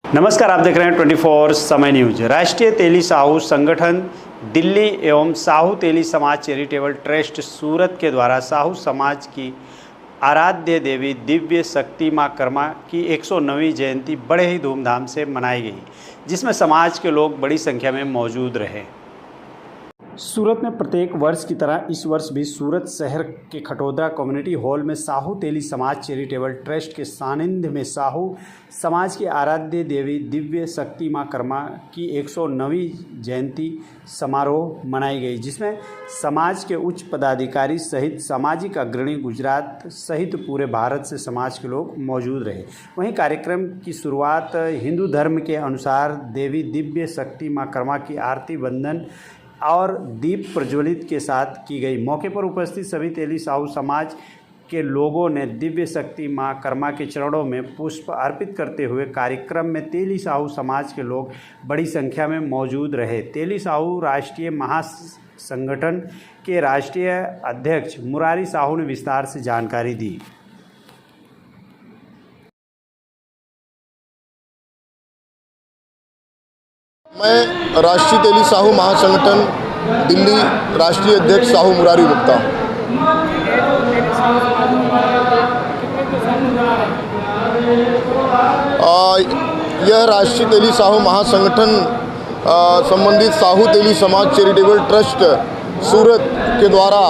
नमस्कार, आप देख रहे हैं 24 समय न्यूज। राष्ट्रीय तेली साहू संगठन दिल्ली एवं साहू तेली समाज चैरिटेबल ट्रस्ट सूरत के द्वारा साहू समाज की आराध्य देवी दिव्य शक्ति मां कर्मा की 109वीं जयंती बड़े ही धूमधाम से मनाई गई, जिसमें समाज के लोग बड़ी संख्या में मौजूद रहे। सूरत में प्रत्येक वर्ष की तरह इस वर्ष भी सूरत शहर के खटोदरा कम्युनिटी हॉल में साहू तेली समाज चैरिटेबल ट्रस्ट के सानिध्य में साहू समाज की आराध्य देवी दिव्य शक्ति मां कर्मा की 109वीं जयंती समारोह मनाई गई, जिसमें समाज के उच्च पदाधिकारी सहित सामाजिक अग्रणी गुजरात सहित पूरे भारत से समाज के लोग मौजूद रहे। वहीं कार्यक्रम की शुरुआत हिंदू धर्म के अनुसार देवी दिव्य शक्ति मां कर्मा की आरती वंदन और दीप प्रज्वलित के साथ की गई। मौके पर उपस्थित सभी तेली साहू समाज के लोगों ने दिव्य शक्ति मां कर्मा के चरणों में पुष्प अर्पित करते हुए कार्यक्रम में तेली साहू समाज के लोग बड़ी संख्या में मौजूद रहे। तेली साहू राष्ट्रीय महासंगठन के राष्ट्रीय अध्यक्ष मुरारी साहू ने विस्तार से जानकारी दी। मैं राष्ट्रीय तेली साहू महासंगठन दिल्ली राष्ट्रीय अध्यक्ष साहू मुरारी गुप्ता। यह राष्ट्रीय तेली साहू महासंगठन संबंधित साहू तेली समाज चैरिटेबल ट्रस्ट सूरत के द्वारा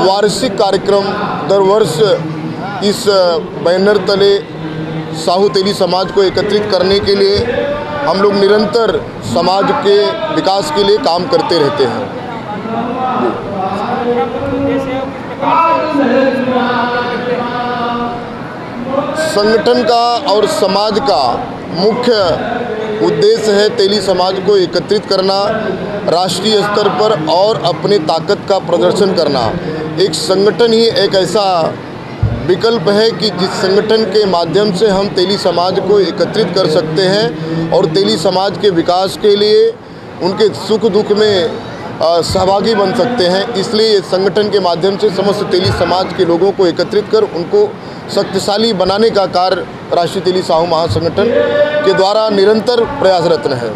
वार्षिक कार्यक्रम दर वर्ष इस बैनर तले साहू तेली समाज को एकत्रित करने के लिए हम लोग निरंतर समाज के विकास के लिए काम करते रहते हैं। संगठन का और समाज का मुख्य उद्देश्य है तेली समाज को एकत्रित करना, राष्ट्रीय स्तर पर और अपनी ताकत का प्रदर्शन करना। एक संगठन ही एक ऐसा विकल्प है कि जिस संगठन के माध्यम से हम तेली समाज को एकत्रित कर सकते हैं और तेली समाज के विकास के लिए उनके सुख दुख में सहभागी बन सकते हैं। इसलिए इस संगठन के माध्यम से समस्त तेली समाज के लोगों को एकत्रित कर उनको शक्तिशाली बनाने का कार्य राष्ट्रीय तेली साहू महासंगठन के द्वारा निरंतर प्रयासरत है।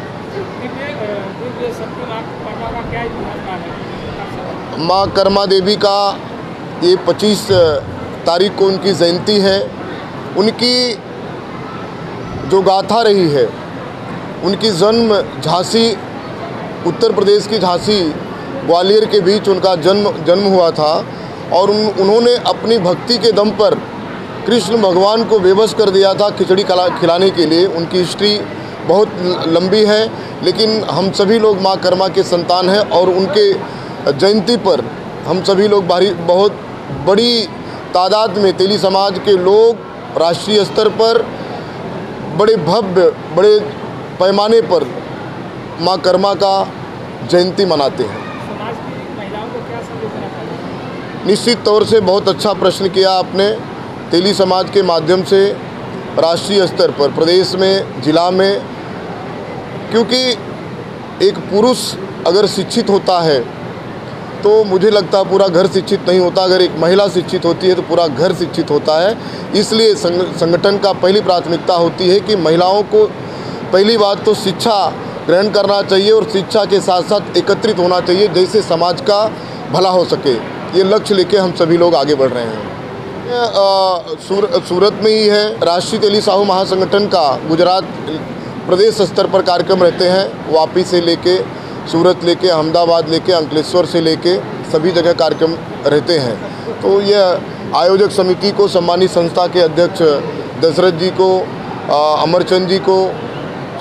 माँ कर्मा देवी का ये 25 तारीख को उनकी जयंती है। उनकी जो गाथा रही है, उनकी जन्म झांसी, उत्तर प्रदेश की झांसी ग्वालियर के बीच उनका जन्म हुआ था और उन्होंने अपनी भक्ति के दम पर कृष्ण भगवान को बेबस कर दिया था खिचड़ी खिलाने के लिए। उनकी हिस्ट्री बहुत लंबी है, लेकिन हम सभी लोग माँ कर्मा के संतान हैं और उनके जयंती पर हम सभी लोग बहुत बड़ी तादाद में तेली समाज के लोग राष्ट्रीय स्तर पर बड़े भव्य बड़े पैमाने पर माँ कर्मा का जयंती मनाते हैं। समाज की महिलाओं को क्या संदेश देना चाहिए? निश्चित तौर से बहुत अच्छा प्रश्न किया आपने। तेली समाज के माध्यम से राष्ट्रीय स्तर पर, प्रदेश में, जिला में, क्योंकि एक पुरुष अगर शिक्षित होता है तो मुझे लगता है पूरा घर शिक्षित नहीं होता। अगर एक महिला शिक्षित होती है तो पूरा घर शिक्षित होता है। इसलिए संगठन का पहली प्राथमिकता होती है कि महिलाओं को पहली बात तो शिक्षा ग्रहण करना चाहिए और शिक्षा के साथ साथ एकत्रित होना चाहिए, जैसे समाज का भला हो सके। ये लक्ष्य लेके हम सभी लोग आगे बढ़ रहे हैं। सूरत में ही है। राष्ट्रीय तेली साहू महासंगठन का गुजरात प्रदेश स्तर पर कार्यक्रम रहते हैं। वापी से लेके सूरत लेके अहमदाबाद लेके अंकलेश्वर से लेके सभी जगह कार्यक्रम रहते हैं। तो यह आयोजक समिति को, सम्मानित संस्था के अध्यक्ष दशरथ जी को, अमरचंद जी को,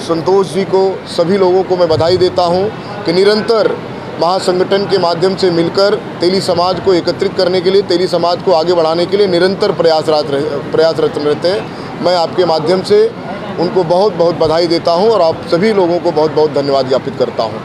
संतोष जी को, सभी लोगों को मैं बधाई देता हूं कि निरंतर महासंगठन के माध्यम से मिलकर तेली समाज को एकत्रित करने के लिए, तेली समाज को आगे बढ़ाने के लिए निरंतर प्रयासरत रहते हैं। मैं आपके माध्यम से उनको बहुत बहुत बधाई देता हूं और आप सभी लोगों को बहुत बहुत धन्यवाद ज्ञापित करता हूं।